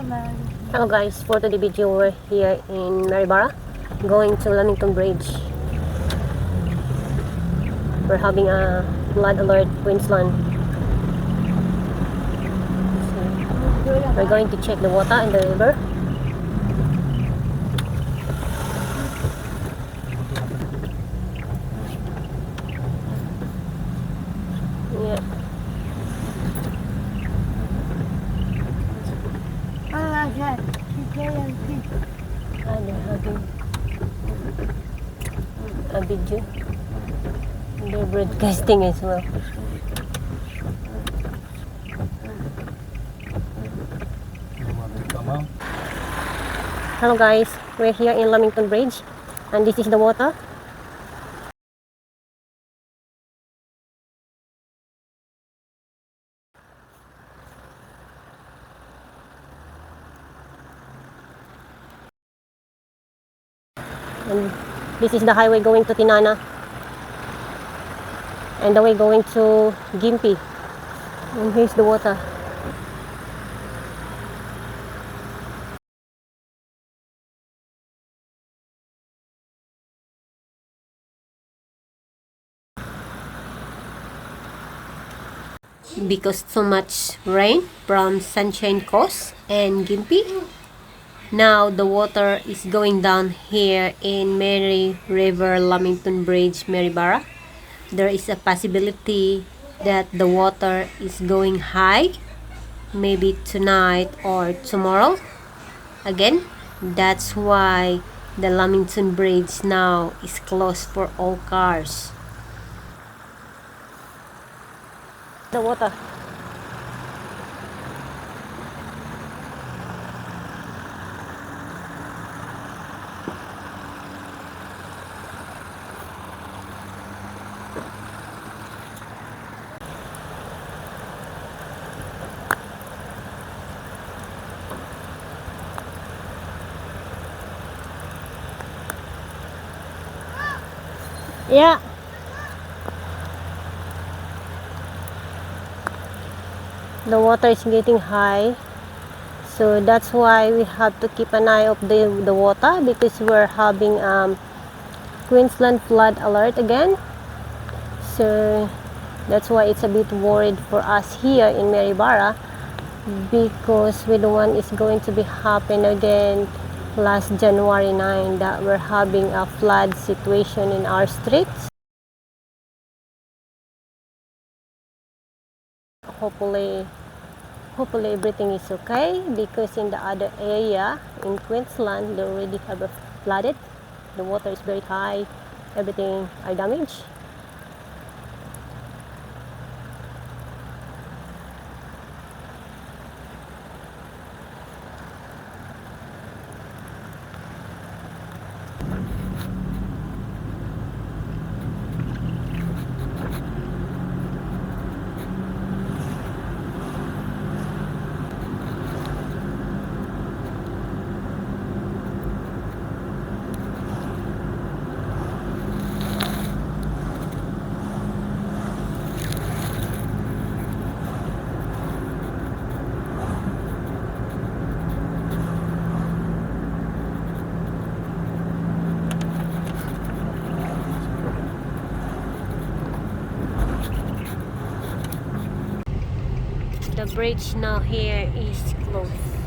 Hello guys, for today's video we're here in Maryborough going to Lamington Bridge. We're having a flood alert, Queensland. So we're going to check the water in the river. Yeah. They're having a video. They're broadcasting as well. Hello guys, we're here in Lamington Bridge and this is the water. And this is the highway going to Tinana and the way going to Gympie. And here's the water. Because so much rain from Sunshine Coast and Gympie, now the water is going down here in Maryborough Lamington Bridge, Maryborough. There is a possibility that the water is going high, maybe tonight or tomorrow again. That's why the Lamington Bridge now is closed for all cars. The water. Yeah. The water is getting high, so that's why we have to keep an eye of the water, because we're having Queensland flood alert again. So that's why it's a bit worried for us here in Maryborough, because we don't want it's going to be happen again last January 9 that we're having a flood situation in our streets. Hopefully everything is okay, because in the other area in Queensland they already have a flooded. The water is very high, everything are damaged. The bridge now here is closed.